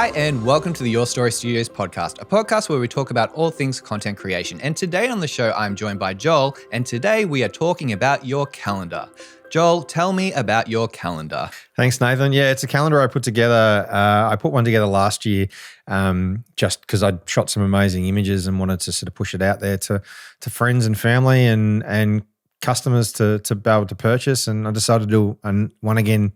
Hi, and welcome to the Your Story Studios podcast, a podcast where we talk about all things content creation. And today on the show, I'm joined by Joel, and today we are talking about your calendar. Joel, tell me about your calendar. Thanks, Nathan. Yeah, it's a calendar I put together. I put one together last year just because I'd shot some amazing images and wanted to sort of push it out there to friends and family and customers to be able to purchase. And I decided to do one again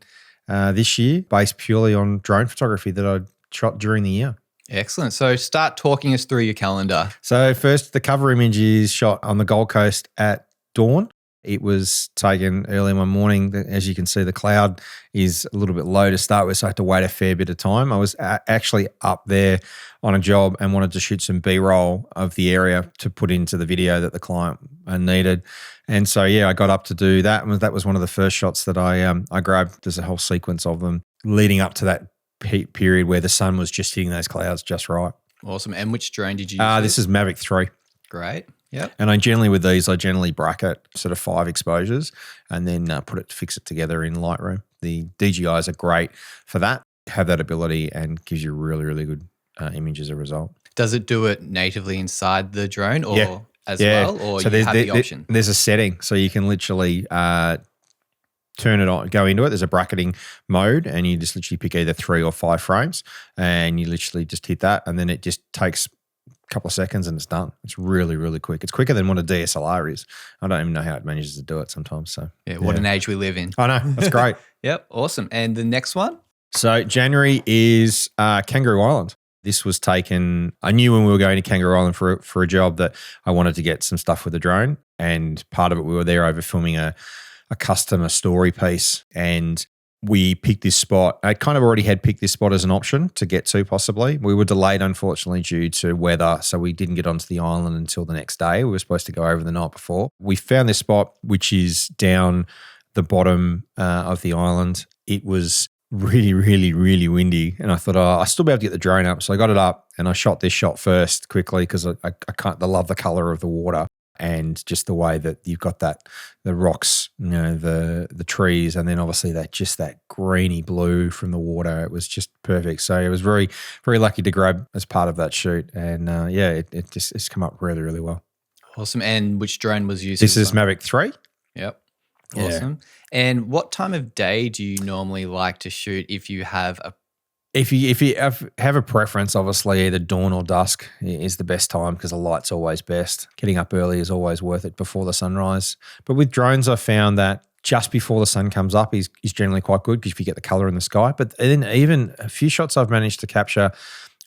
this year based purely on drone photography that I'd shot during the year. Excellent. So start talking us through your calendar. So first, the cover image is shot on the Gold Coast at dawn. It was taken early one morning. As you can see, the cloud is a little bit low to start with, so I had to wait a fair bit of time. I was actually up there on a job and wanted to shoot some B-roll of the area to put into the video that the client needed. And so, yeah, I got up to do that. And that was one of the first shots that I grabbed. There's a whole sequence of them leading up to that period where the sun was just hitting those clouds just right. Awesome. And which drone did you use? This is Mavic 3. Great. Yep. And I generally bracket sort of 5 exposures and then fix it together in Lightroom. The DJIs are great for that, have that ability and gives you really, really good image as a result. Does it do it natively inside the drone or well? Or so you have the option? There's a setting. So you can literally turn it on, go into it. There's a bracketing mode and you just literally pick either 3 or 5 frames and you literally just hit that and then it just takes couple of seconds and it's done. It's really, really quick. It's quicker than what a DSLR is. I don't even know how it manages to do it sometimes. So what an age we live in. I know. That's great. Yep. Awesome. And the next one? So January is Kangaroo Island. This was taken, I knew when we were going to Kangaroo Island for a job that I wanted to get some stuff with the drone. And part of it, we were there over filming a customer story piece and we picked this spot. I kind of already had picked this spot as an option to get to possibly. We were delayed, unfortunately, due to weather, so we didn't get onto the island until the next day. We were supposed to go over the night before. We found this spot, which is down the bottom of the island. It was really, really, really windy, and I thought, I'll still be able to get the drone up. So I got it up, and I shot this shot first quickly because I love the color of the water. And just the way that you've got the rocks, the trees, and then obviously that greeny blue from the water. It was just perfect. So I was very, very lucky to grab as part of that shoot. And it's come up really, really well. Awesome. And which drone was used? This is Mavic 3. Yep. Awesome. Yeah. And what time of day do you normally like to shoot if you have a If you have a preference, obviously either dawn or dusk is the best time because the light's always best. Getting up early is always worth it before the sunrise. But with drones, I found that just before the sun comes up is generally quite good because if you get the color in the sky. But then even a few shots I've managed to capture,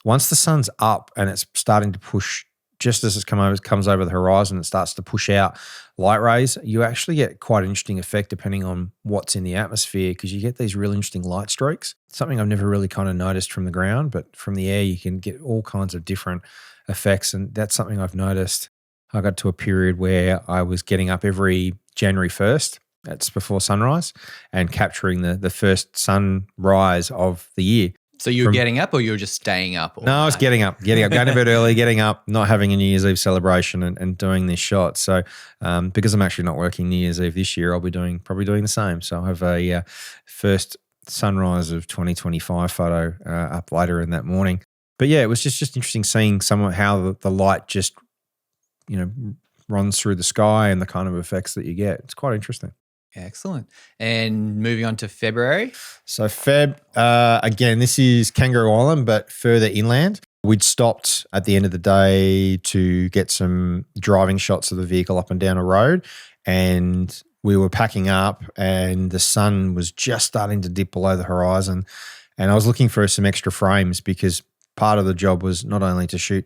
once the sun's up and it's starting to push, just as it comes over the horizon, it starts to push out light rays, you actually get quite an interesting effect depending on what's in the atmosphere because you get these really interesting light streaks. Something I've never really kind of noticed from the ground, but from the air you can get all kinds of different effects and that's something I've noticed. I got to a period where I was getting up every January 1st, that's before sunrise, and capturing the first sunrise of the year. So you were getting up or you were just staying up? No, I was getting up, going to bed early, getting up, not having a New Year's Eve celebration and doing this shot. So because I'm actually not working New Year's Eve this year, I'll be probably doing the same. So I have a first sunrise of 2025 photo up later in that morning. But yeah, it was just interesting seeing how the light just, runs through the sky and the kind of effects that you get. It's quite interesting. Excellent. And moving on to February. So Feb, again, this is Kangaroo Island, but further inland. We'd stopped at the end of the day to get some driving shots of the vehicle up and down a road and we were packing up and the sun was just starting to dip below the horizon and I was looking for some extra frames because part of the job was not only to shoot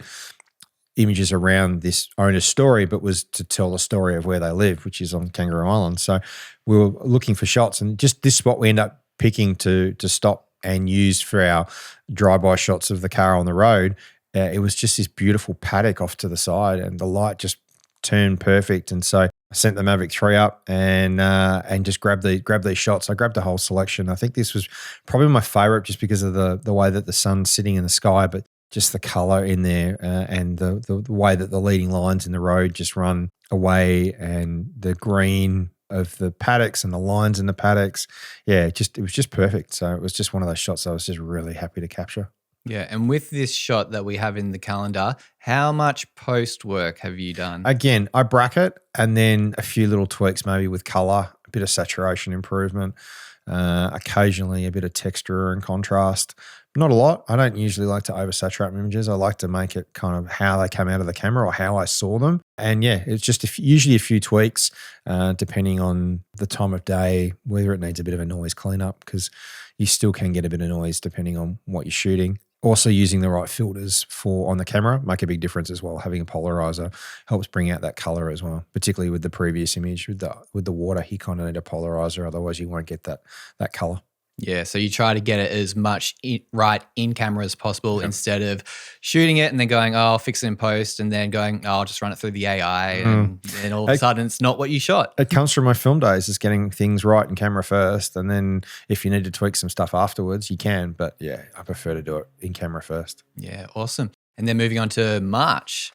images around this owner's story, but was to tell the story of where they live, which is on Kangaroo Island. So we were looking for shots and just this spot we ended up picking to stop and use for our drive-by shots of the car on the road. It was just this beautiful paddock off to the side and the light just turned perfect. And so I sent the Mavic 3 up and just grabbed these shots. I grabbed the whole selection. I think this was probably my favorite just because of the way that the sun's sitting in the sky, but just the color in there and the way that the leading lines in the road just run away and the green of the paddocks and the lines in the paddocks. Yeah, it was just perfect. So it was just one of those shots I was just really happy to capture. Yeah. And with this shot that we have in the calendar, how much post work have you done? Again, I bracket and then a few little tweaks maybe with color, a bit of saturation improvement, occasionally a bit of texture and contrast. Not a lot. I don't usually like to oversaturate my images. I like to make it kind of how they come out of the camera or how I saw them. And yeah, it's just usually a few tweaks depending on the time of day, whether it needs a bit of a noise cleanup, because you still can get a bit of noise depending on what you're shooting. Also using the right filters on the camera make a big difference as well. Having a polarizer helps bring out that color as well, particularly with the previous image with the water. You kind of need a polarizer, otherwise you won't get that color. Yeah, so you try to get it as much right in camera as possible instead of shooting it and then going, oh, I'll fix it in post, and then going, oh, I'll just run it through the AI, and then all of a sudden it's not what you shot. It comes from my film days, is getting things right in camera first, and then if you need to tweak some stuff afterwards, you can. But yeah, I prefer to do it in camera first. Yeah, awesome. And then moving on to March.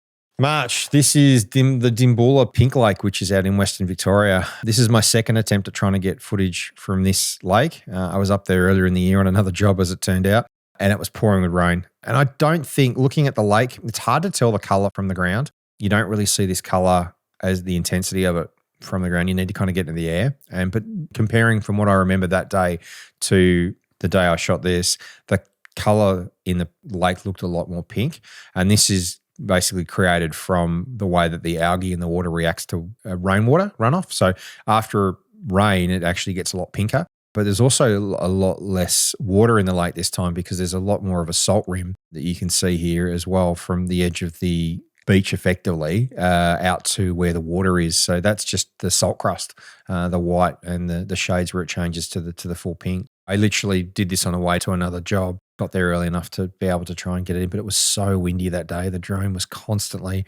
This is the Dimboola Pink Lake, which is out in Western Victoria. This is my second attempt at trying to get footage from this lake. I was up there earlier in the year on another job, as it turned out, and it was pouring with rain. And I don't think, looking at the lake, it's hard to tell the colour from the ground. You don't really see this colour as the intensity of it from the ground. You need to kind of get into the air. But comparing from what I remember that day to the day I shot this, the colour in the lake looked a lot more pink. And this is basically created from the way that the algae in the water reacts to rainwater runoff. So after rain, it actually gets a lot pinker. But there's also a lot less water in the lake this time because there's a lot more of a salt rim that you can see here as well from the edge of the beach effectively out to where the water is. So that's just the salt crust, the white and the shades where it changes to the full pink. I literally did this on the way to another job. Got there early enough to be able to try and get it in, but it was so windy that day. The drone was constantly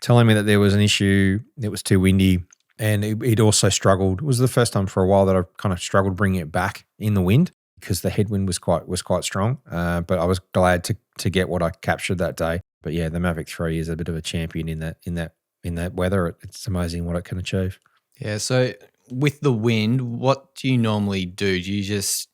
telling me that there was an issue. It was too windy, and it also struggled. It was the first time for a while that I kind of struggled bringing it back in the wind because the headwind was quite strong. But I was glad to get what I captured that day. But yeah, the Mavic 3 is a bit of a champion in that weather. It's amazing what it can achieve. Yeah. So with the wind, what do you normally do? Do you just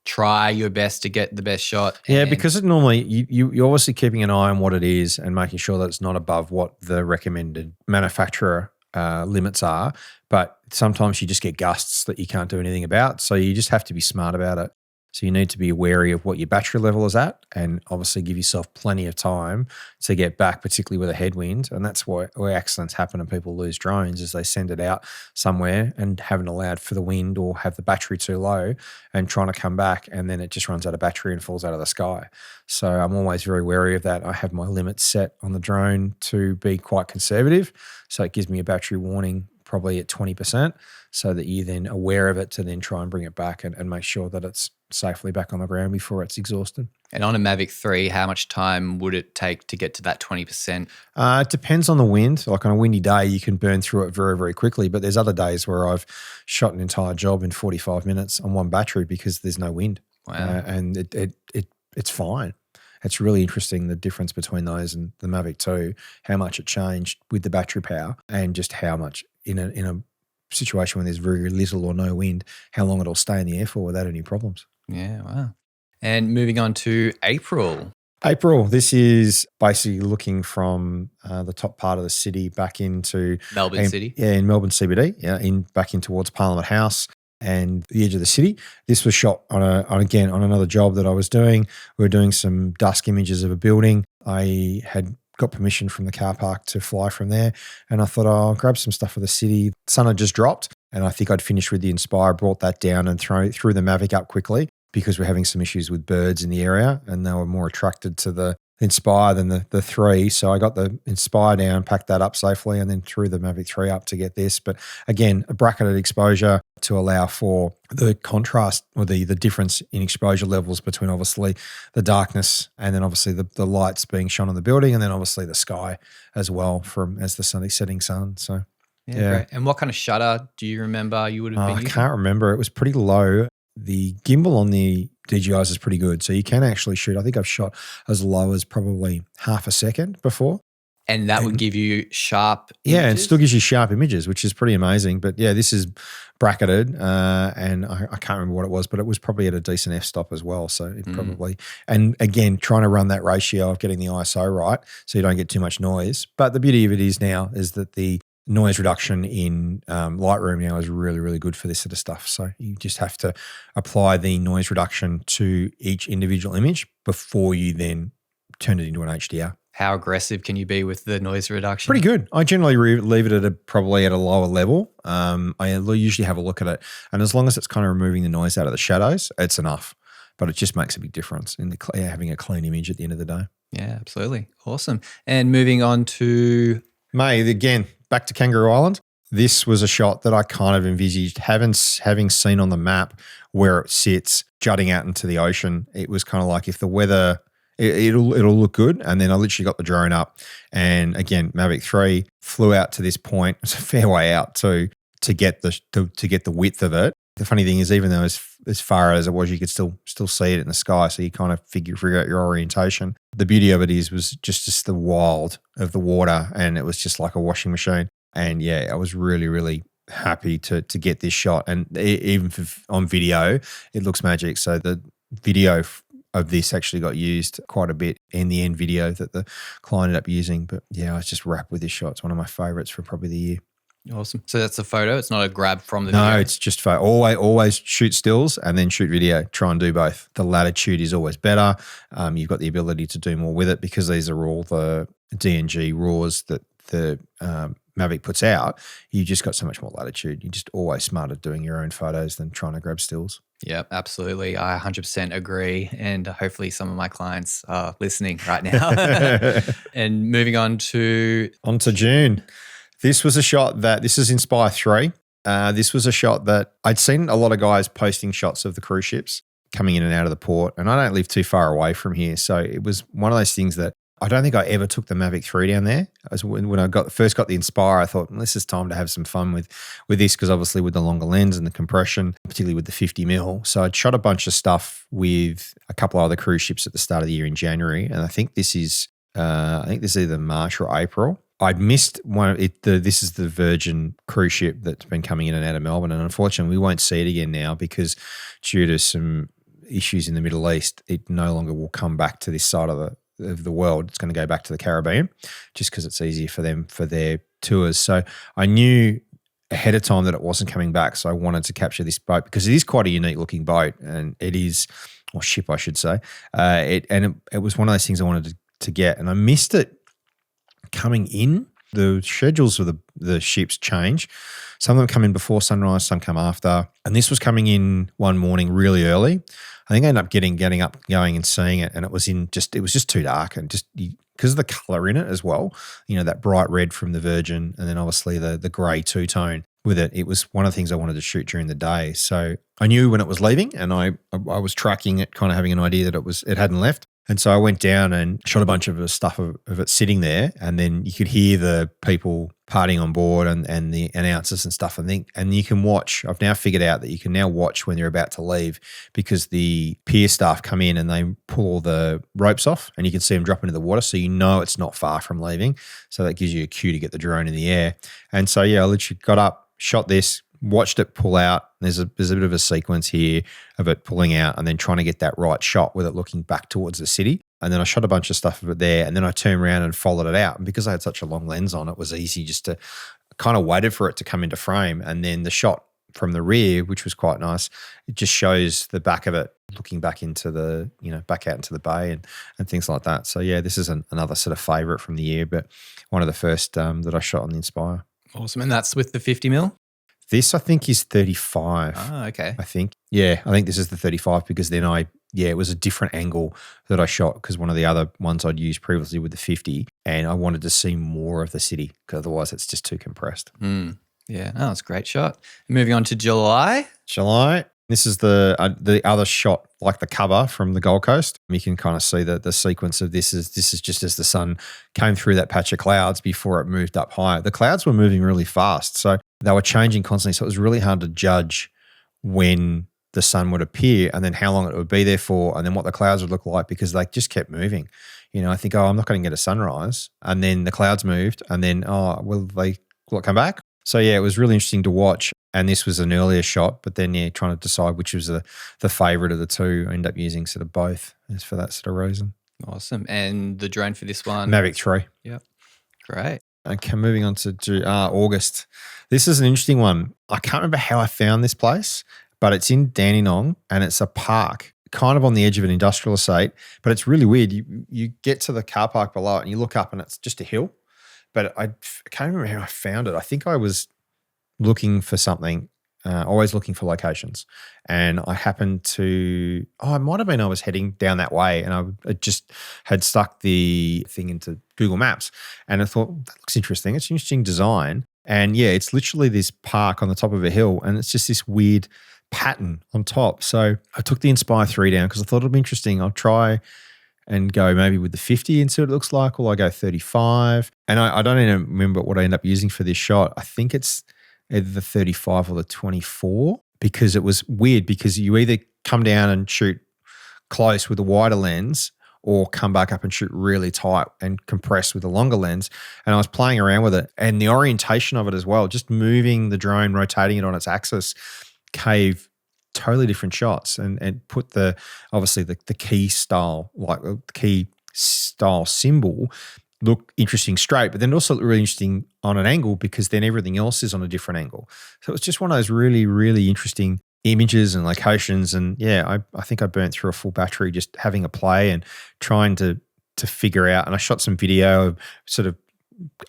try your best to get the best shot? Yeah, because it normally you're obviously keeping an eye on what it is and making sure that it's not above what the recommended manufacturer limits are. But sometimes you just get gusts that you can't do anything about. So you just have to be smart about it. So you need to be wary of what your battery level is at and obviously give yourself plenty of time to get back, particularly with a headwind. And that's where accidents happen and people lose drones is they send it out somewhere and haven't allowed for the wind or have the battery too low and trying to come back and then it just runs out of battery and falls out of the sky. So I'm always very wary of that. I have my limits set on the drone to be quite conservative. So it gives me a battery warning probably at 20% so that you're then aware of it to then try and bring it back and make sure that it's safely back on the ground before it's exhausted. And on a Mavic 3, how much time would it take to get to that 20%? It depends on the wind. Like on a windy day, you can burn through it very, very quickly. But there's other days where I've shot an entire job in 45 minutes on one battery because there's no wind. Wow. And it's fine. It's really interesting, the difference between those and the Mavic 2, how much it changed with the battery power and just how much in a situation when there's very little or no wind, how long it'll stay in the air for without any problems. Yeah, wow. And moving on to April. This is basically looking from the top part of the city back into Melbourne City. Yeah, in Melbourne CBD, back in towards Parliament House and the edge of the city. This was shot on another job that I was doing. We were doing some dusk images of a building. I had got permission from the car park to fly from there, and I thought, I'll grab some stuff for the city. The sun had just dropped, and I think I'd finished with the Inspire, brought that down and threw the Mavic up quickly because we're having some issues with birds in the area, and they were more attracted to the Inspire than the 3. So I got the Inspire down, packed that up safely, and then threw the Mavic 3 up to get this. But again, a bracketed exposure to allow for the contrast or the difference in exposure levels between obviously the darkness and then obviously the lights being shone on the building and then obviously the sky as well as the setting sun. So yeah. Great. And what kind of shutter do you remember you would have been using? I can't remember. It was pretty low. The gimbal on the DJIs is pretty good. So you can actually shoot. I think I've shot as low as probably half a second before. And that would give you sharp Yeah, images? it still gives you sharp images, which is pretty amazing. But yeah, this is bracketed, and I can't remember what it was, but it was probably at a decent f-stop as well. So it probably, and again, trying to run that ratio of getting the ISO right so you don't get too much noise. But the beauty of it is now is that the noise reduction in Lightroom now is really, really good for this sort of stuff. So you just have to apply the noise reduction to each individual image before you then turn it into an HDR. How aggressive can you be with the noise reduction? Pretty good. I generally leave it at probably at a lower level. I usually have a look at it, and as long as it's kind of removing the noise out of the shadows, it's enough. But it just makes a big difference in having a clean image at the end of the day. Yeah, absolutely. Awesome. And moving on to May, again, back to Kangaroo Island. This was a shot that I kind of envisaged having seen on the map where it sits jutting out into the ocean. It was kind of like if the weather it'll look good. And then I literally got the drone up, and again, Mavic 3 flew out to this point. It's a fair way out to get the width of it. The funny thing is, even though as far as it was, you could still see it in the sky. So you kind of figure out your orientation. The beauty of it was just the wild of the water, and it was just like a washing machine. And yeah, I was really, really happy to get this shot. And even on video, it looks magic. So the video of this actually got used quite a bit in the end video that the client ended up using. But yeah, I was just wrapped with this shot. It's one of my favorites for probably the year. Awesome. So that's a photo. It's not a grab from the video. No, it's just photo. Always shoot stills and then shoot video. Try and do both. The latitude is always better. You've got the ability to do more with it because these are all the DNG RAWs that the Mavic puts out. You just got so much more latitude. You're just always smarter doing your own photos than trying to grab stills. Yep, absolutely. I 100% agree. And hopefully some of my clients are listening right now. And moving on to June. This was a shot this is Inspire 3. This was a shot that I'd seen a lot of guys posting shots of the cruise ships coming in and out of the port. And I don't live too far away from here. So it was one of those things that I don't think I ever took the Mavic 3 down there. When I first got the Inspire, I thought, this is time to have some fun with this, because obviously with the longer lens and the compression, particularly with the 50mm. So I'd shot a bunch of stuff with a couple of other cruise ships at the start of the year in January. And I think this is either March or April. I'd missed one. This is the Virgin cruise ship that's been coming in and out of Melbourne. And unfortunately, we won't see it again now because due to some issues in the Middle East, it no longer will come back to this side of the world. It's going to go back to the Caribbean just because it's easier for them for their tours. So I knew ahead of time that it wasn't coming back. So I wanted to capture this boat because it is quite a unique looking boat, and it is, or ship, I should say. It was one of those things I wanted to get, and I missed it coming in. The schedules of the ships change. Some of them come in before sunrise, some come after. And this was coming in one morning really early. I think I ended up getting up, going and seeing it, and it was just too dark, and just because of the color in it as well, that bright red from the Virgin, and then obviously the grey two-tone with it. It was one of the things I wanted to shoot during the day. So I knew when it was leaving, and I was tracking it, kind of having an idea that it hadn't left. And so I went down and shot a bunch of stuff of it sitting there, and then you could hear the people partying on board and the announcers and stuff. And you can watch. I've now figured out that you can now watch when they're about to leave, because the pier staff come in and they pull all the ropes off, and you can see them drop into the water. So it's not far from leaving. So that gives you a cue to get the drone in the air. And so I literally got up, shot this, watched it pull out. There's a bit of a sequence here of it pulling out and then trying to get that right shot with it looking back towards the city. And then I shot a bunch of stuff of it there, and then I turned around and followed it out. And because I had such a long lens on, it was easy just to kind of waited for it to come into frame. And then the shot from the rear, which was quite nice, it just shows the back of it looking back into the, back out into the bay and things like that. So yeah, this is another sort of favorite from the year, but one of the first that I shot on the Inspire. Awesome. And that's with the 50mm? This, I think, is 35. Oh, okay. I think. Yeah, I think this is the 35, because then it was a different angle that I shot, because one of the other ones I'd used previously with the 50, and I wanted to see more of the city, because otherwise it's just too compressed. Yeah, it's a great shot. Moving on to July. This is the other shot, like the cover from the Gold Coast. You can kind of see that the sequence of this is just as the sun came through that patch of clouds before it moved up higher. The clouds were moving really fast, so they were changing constantly. So it was really hard to judge when the sun would appear and then how long it would be there for and then what the clouds would look like, because they just kept moving. I think, oh, I'm not going to get a sunrise. And then the clouds moved and then, oh, will it come back? So, yeah, it was really interesting to watch. And this was an earlier shot, but then, trying to decide which was the favourite of the two. I ended up using sort of both as for that sort of reason. Awesome. And the drone for this one? Mavic 3. Yep. Great. Okay, moving on to August. This is an interesting one. I can't remember how I found this place, but it's in Dandenong and it's a park kind of on the edge of an industrial estate, but it's really weird. You get to the car park below it and you look up and it's just a hill, but I can't remember how I found it. I think I was looking for something, always looking for locations, and I happened to, it might have been I was heading down that way and I just had stuck the thing into Google Maps and I thought, that looks interesting. It's an interesting design. And yeah, it's literally this park on the top of a hill and it's just this weird pattern on top. So I took the Inspire 3 down because I thought it'd be interesting. I'll try and go maybe with the 50 and see what it looks like, or I go 35. And I don't even remember what I end up using for this shot. I think it's either the 35 or the 24, because it was weird because you either come down and shoot close with a wider lens or come back up and shoot really tight and compress with a longer lens. And I was playing around with it and the orientation of it as well, just moving the drone, rotating it on its axis, gave totally different shots and put obviously the key style, like the key style symbol, look interesting straight, but then also look really interesting on an angle because then everything else is on a different angle. So it's just one of those really, really interesting images and locations. And yeah, I think I burnt through a full battery just having a play and trying to figure out. And I shot some video of sort of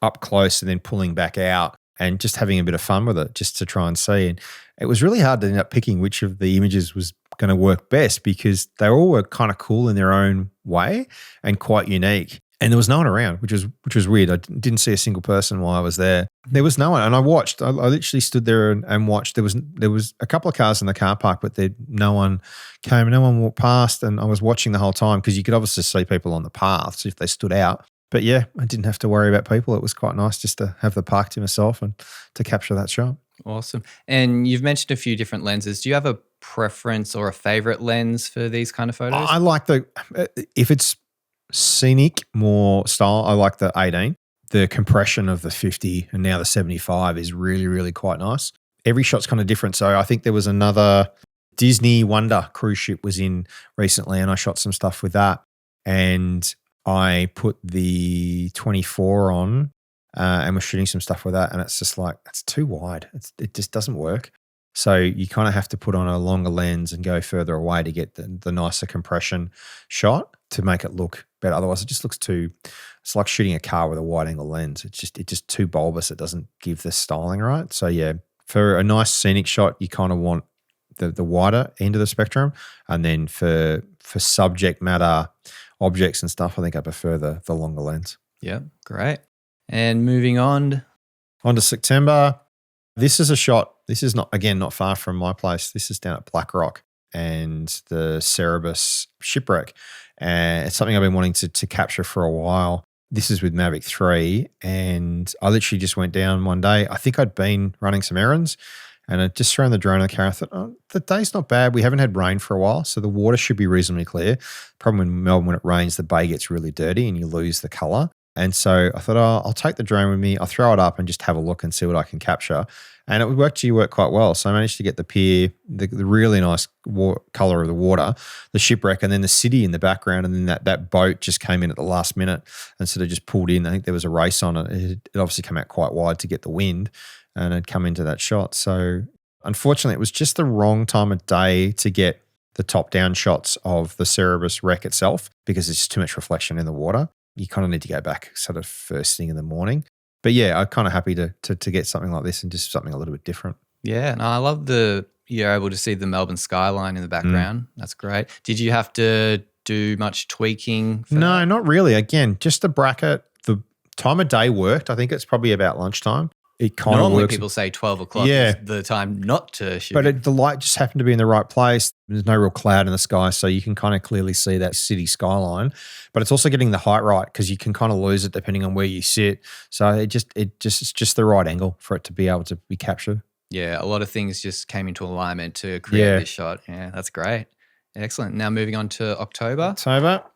up close and then pulling back out and just having a bit of fun with it just to try and see. And it was really hard to end up picking which of the images was going to work best because they all were kind of cool in their own way and quite unique. And there was no one around, which was weird. I didn't see a single person while I was there. There was no one, and I watched. I literally stood there and watched. There was a couple of cars in the car park, but no one came. No one walked past, and I was watching the whole time because you could obviously see people on the paths if they stood out. But yeah, I didn't have to worry about people. It was quite nice just to have the park to myself and to capture that shot. Awesome. And you've mentioned a few different lenses. Do you have a preference or a favorite lens for these kind of photos? I like if it's scenic, more style, I like the 18. The compression of the 50 and now the 75 is really, really quite nice. Every shot's kind of different. So I think there was another Disney Wonder cruise ship was in recently and I shot some stuff with that. And I put the 24 on and was shooting some stuff with that. And it's just like, it's too wide. It just doesn't work. So you kind of have to put on a longer lens and go further away to get the nicer compression shot to make it look better. Otherwise, it just looks it's like shooting a car with a wide angle lens. It's just too bulbous. It doesn't give the styling right. So yeah, for a nice scenic shot, you kind of want the wider end of the spectrum. And then for subject matter objects and stuff, I think I prefer the longer lens. Yeah, great. And moving on to September. This is a shot. This is not far from my place. This is down at Black Rock and the Cerebus shipwreck. And it's something I've been wanting to capture for a while. This is with Mavic 3 and I literally just went down one day. I think I'd been running some errands and I just thrown the drone in the car. I thought, the day's not bad. We haven't had rain for a while, so the water should be reasonably clear. Problem in Melbourne, when it rains, the bay gets really dirty and you lose the colour. And so I thought, I'll take the drone with me. I'll throw it up and just have a look and see what I can capture. And it would actually work quite well. So I managed to get the pier, the really nice colour of the water, the shipwreck, and then the city in the background. And then that boat just came in at the last minute and sort of just pulled in. I think there was a race on it. It obviously came out quite wide to get the wind and had come into that shot. So unfortunately, it was just the wrong time of day to get the top-down shots of the Cerebus wreck itself because it's just too much reflection in the water. You kind of need to go back sort of first thing in the morning. But yeah, I'm kind of happy to get something like this and just something a little bit different. Yeah, and I love you're able to see the Melbourne skyline in the background. That's great. Did you have to do much tweaking? No, not really. Again, just the bracket, the time of day worked. I think it's probably about lunchtime. It kind of Normally works. people say 12 o'clock is the time not to shoot. But the light just happened to be in the right place. There's no real cloud in the sky, so you can kind of clearly see that city skyline. But it's also getting the height right because you can kind of lose it depending on where you sit. So it's just the right angle for it to be able to be captured. Yeah, a lot of things just came into alignment to create this shot. Yeah, that's great. Excellent. Now moving on to October.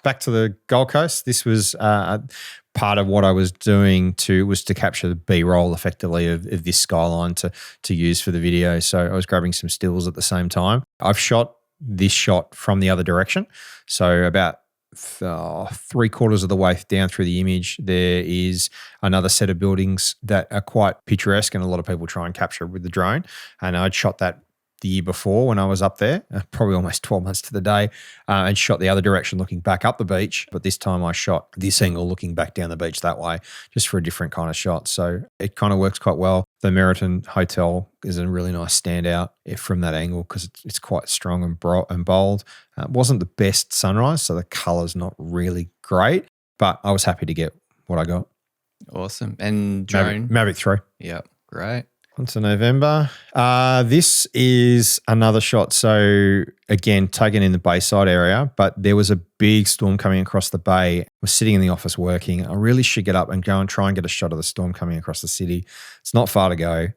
Back to the Gold Coast. This was part of what I was doing was to capture the B-roll effectively of this skyline to use for the video. So I was grabbing some stills at the same time. I've shot this shot from the other direction. So about 3/4 of the way down through the image, there is another set of buildings that are quite picturesque and a lot of people try and capture with the drone. And I'd shot that the year before when I was up there, probably almost 12 months to the day, and shot the other direction looking back up the beach. But this time I shot this angle looking back down the beach that way, just for a different kind of shot. So it kind of works quite well. The Meriton Hotel is a really nice standout from that angle because it's quite strong and bold. It wasn't the best sunrise, so the colour's not really great, but I was happy to get what I got. Awesome. And drone? Mavic 3. Yep, great. On to November. This is another shot. So again, taken in the Bayside area, but there was a big storm coming across the bay. I was sitting in the office working. I really should get up and go and try and get a shot of the storm coming across the city. It's not far to go.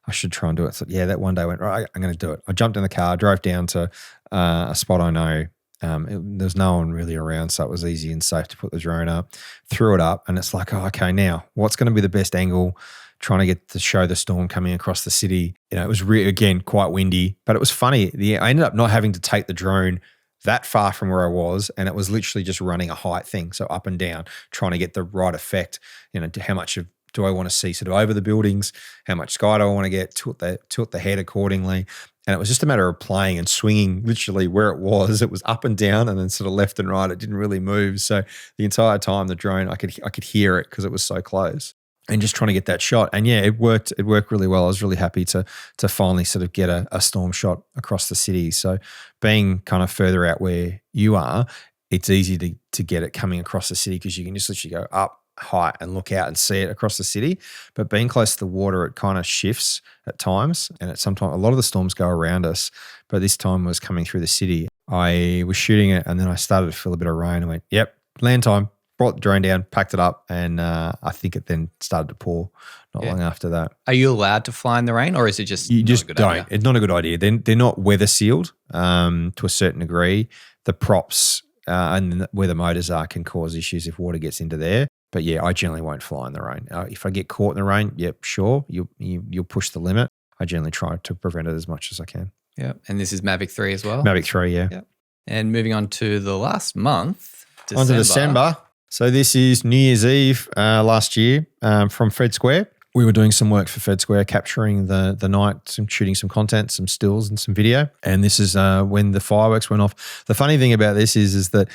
I should try and do it. So yeah, that one day I went, right, I'm going to do it. I jumped in the car, drove down to a spot I know. There's no one really around, so it was easy and safe to put the drone up. Threw it up, and it's like, oh, okay, now what's going to be the best angle? Trying to get to show the storm coming across the city. It was again quite windy, but it was funny. I ended up not having to take the drone that far from where I was, and it was literally just running a height thing, so up and down, trying to get the right effect. How much do I want to see sort of over the buildings? How much sky do I want to get? Tilt the head accordingly. And it was just a matter of playing and swinging literally where it was. It was up and down and then sort of left and right. It didn't really move. So the entire time the drone, I could hear it because it was so close. And just trying to get that shot. And yeah, it worked. It worked really well. I was really happy to finally sort of get a storm shot across the city. So being kind of further out where you are, it's easy to get it coming across the city because you can just literally go up height and look out and see it across the city. But being close to the water, it kind of shifts at times. And sometimes a lot of the storms go around us, but this time was coming through the city. I was shooting it and then I started to feel a bit of rain. I went, yep, land time. Brought the drone down, packed it up, and I think it then started to pour not long after that. Are you allowed to fly in the rain, or is it just you not just a good don't? idea? It's not a good idea. They're not weather sealed to a certain degree. The props and where the motors are can cause issues if water gets into there. But yeah, I generally won't fly in the rain. If I get caught in the rain, yep, sure, you'll push the limit. I generally try to prevent it as much as I can. Yeah, and this is Mavic 3 as well. Mavic 3, yeah. Yep. And moving on to the last month, On to December. So this is New Year's Eve last year from Fred Square. We were doing some work for Fred Square, capturing the night, shooting some content, some stills and some video. And this is when the fireworks went off. The funny thing about this is that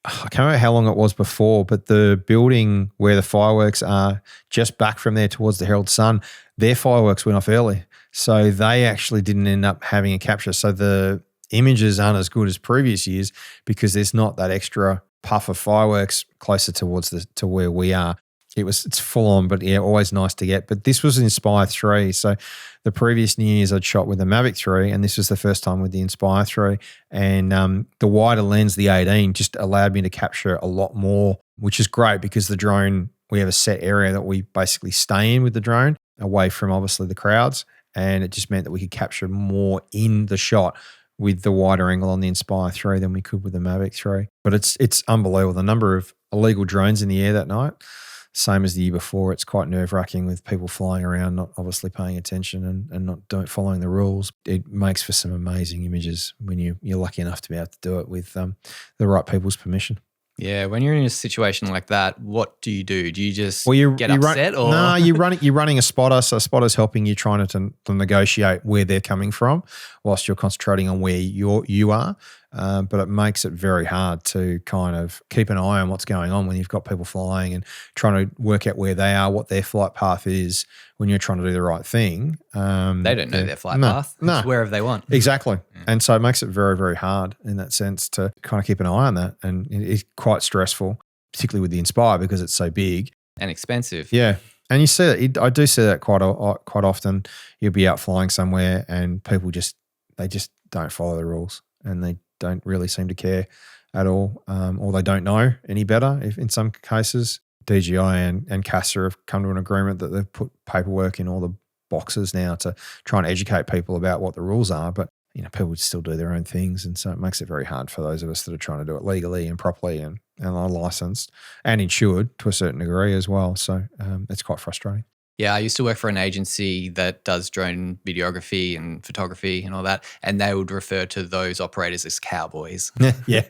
I can't remember how long it was before, but the building where the fireworks are just back from there towards the Herald Sun, their fireworks went off early. So they actually didn't end up having a capture. So the images aren't as good as previous years because there's not that extra puff of fireworks closer towards to where we are. It's full on, but yeah, always nice to get. But this was Inspire 3. So the previous New Year's I'd shot with the Mavic 3, and this was the first time with the Inspire 3. And the wider lens, the 18, just allowed me to capture a lot more, which is great because the drone, we have a set area that we basically stay in with the drone, away from obviously the crowds. And it just meant that we could capture more in the shot with the wider angle on the Inspire 3 than we could with the Mavic 3. But it's unbelievable. The number of illegal drones in the air that night, same as the year before. It's quite nerve-wracking with people flying around, not obviously paying attention and not following the rules. It makes for some amazing images when you're lucky enough to be able to do it with the right people's permission. Yeah, when you're in a situation like that, what do you do? Do you just get Run, upset? No, you're running a spotter, so a spotter's helping you trying to negotiate where they're coming from whilst you're concentrating on where you are. But it makes it very hard to kind of keep an eye on what's going on when you've got people flying and trying to work out where they are, what their flight path is when you're trying to do the right thing. They don't know their flight path. It's wherever they want. Exactly. Yeah. And so it makes it very, very hard in that sense to kind of keep an eye on that. And it's quite stressful, particularly with the Inspire because it's so big. And expensive. Yeah. And you see that, I do see that quite often. You'll be out flying somewhere and people just don't follow the rules and they don't really seem to care at all, or they don't know any better. If in some cases, DJI and CASA have come to an agreement that they've put paperwork in all the boxes now to try and educate people about what the rules are. But people would still do their own things. And so it makes it very hard for those of us that are trying to do it legally and properly and are licensed and insured to a certain degree as well. So it's quite frustrating. Yeah, I used to work for an agency that does drone videography and photography and all that, and they would refer to those operators as cowboys. Yeah,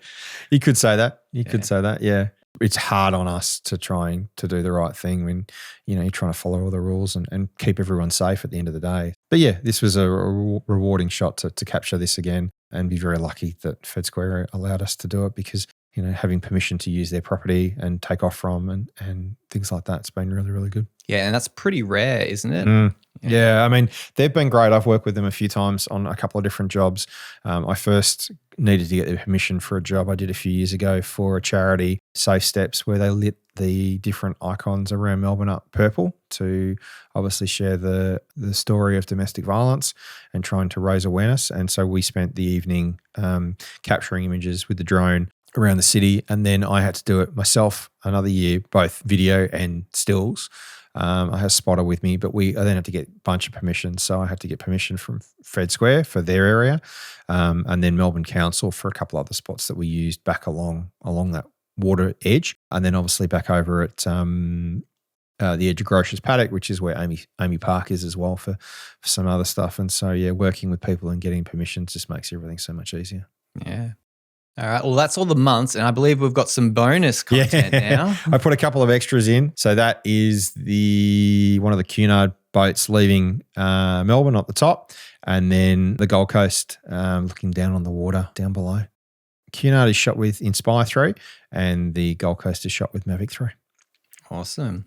you could say that. You could say that, yeah. It's hard on us to trying to do the right thing when, you're trying to follow all the rules and keep everyone safe at the end of the day. But yeah, this was a rewarding shot to capture this again and be very lucky that Fed Square allowed us to do it because, having permission to use their property and take off from and things like that, it's been really, really good. Yeah, and that's pretty rare, isn't it? Yeah, I mean, they've been great. I've worked with them a few times on a couple of different jobs. I first needed to get their permission for a job I did a few years ago for a charity, Safe Steps, where they lit the different icons around Melbourne up purple to obviously share the story of domestic violence and trying to raise awareness. And so we spent the evening capturing images with the drone around the city, and then I had to do it myself another year, both video and stills. I had a spotter with me, but I then had to get a bunch of permissions. So I had to get permission from Fred Square for their area, and then Melbourne Council for a couple other spots that we used back along that water edge, and then obviously back over at the edge of Grocer's Paddock, which is where Amy Park is as well for some other stuff. And so, yeah, working with people and getting permissions just makes everything so much easier. Yeah. All right. Well, that's all the months, and I believe we've got some bonus content now. I put a couple of extras in. So that is one of the Cunard boats leaving Melbourne at the top, and then the Gold Coast looking down on the water down below. Cunard is shot with Inspire 3, and the Gold Coast is shot with Mavic 3. Awesome.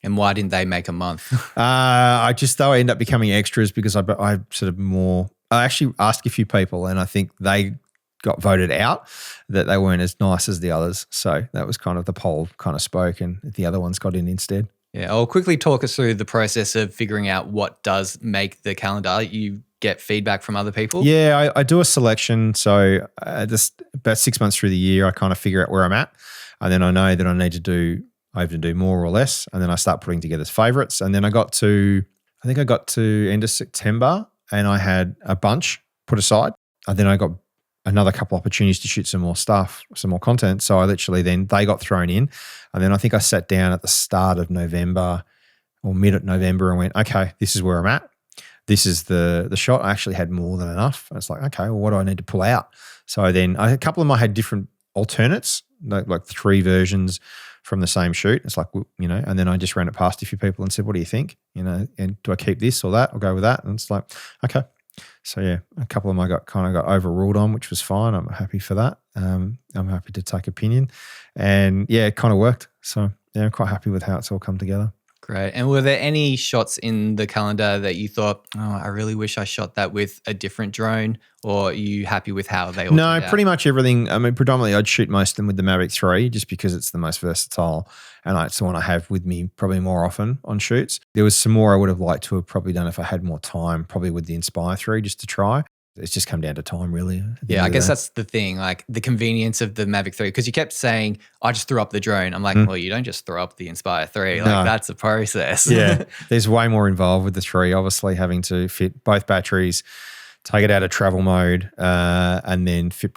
And why didn't they make a month? They'll end up becoming extras because I sort of more. I actually asked a few people, and I think they got voted out, that they weren't as nice as the others. So that was kind of the poll kind of spoke, and the other ones got in instead. Yeah, I'll quickly talk us through the process of figuring out what does make the calendar. You get feedback from other people? Yeah, I do a selection. So just about 6 months through the year, I kind of figure out where I'm at, and then I know that I have to do more or less, and then I start putting together favourites. And then I got to end of September, and I had a bunch put aside, and then I got another couple opportunities to shoot some more stuff, some more content. So I literally then they got thrown in. And then I think I sat down at the start of November or mid-November and went, okay, this is where I'm at. This is the shot. I actually had more than enough. And it's like, okay, well, what do I need to pull out? So then a couple of them I had different alternates, like 3 versions from the same shoot. It's like, and then I just ran it past a few people and said, what do you think? And do I keep this or that? I'll go with that. And it's like, okay. So yeah, a couple of them I got overruled on, which was fine. I'm happy for that. I'm happy to take opinion, and yeah, it kind of worked. So yeah, I'm quite happy with how it's all come together. Great. And were there any shots in the calendar that you thought, I really wish I shot that with a different drone, or are you happy with how they all turned out? Pretty much everything. I mean, predominantly I'd shoot most of them with the Mavic 3 just because it's the most versatile, and it's the one I have with me probably more often on shoots. There was some more I would have liked to have probably done if I had more time, probably with the Inspire 3 just to try. It's just come down to time, really. Yeah, I guess that's the thing, like the convenience of the Mavic 3, because you kept saying, I just threw up the drone. I'm like, well, you don't just throw up the Inspire 3. Like, that's a process. Yeah, there's way more involved with the 3, obviously having to fit both batteries, take it out of travel mode, and then fit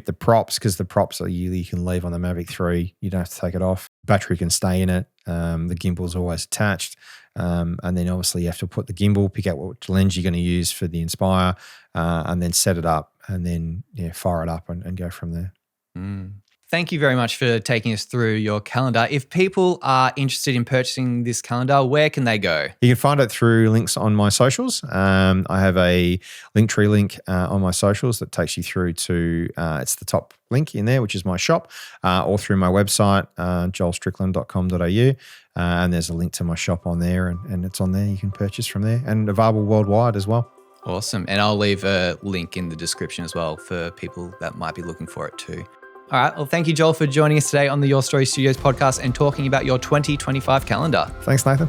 the props, because the props you can leave on the Mavic 3. You don't have to take it off. Battery can stay in it. The gimbal's always attached. And then obviously you have to put the gimbal, pick out what lens you're going to use for the Inspire, and then set it up, and then fire it up and go from there. Thank you very much for taking us through your calendar. If people are interested in purchasing this calendar, where can they go? You can find it through links on my socials. I have a Linktree link on my socials that takes you through to, it's the top link in there, which is my shop, or through my website, joelstrickland.com.au. And there's a link to my shop on there, and it's on there. You can purchase from there, and available worldwide as well. Awesome. And I'll leave a link in the description as well for people that might be looking for it too. All right. Well, thank you, Joel, for joining us today on the Your Story Studios podcast and talking about your 2025 calendar. Thanks, Nathan.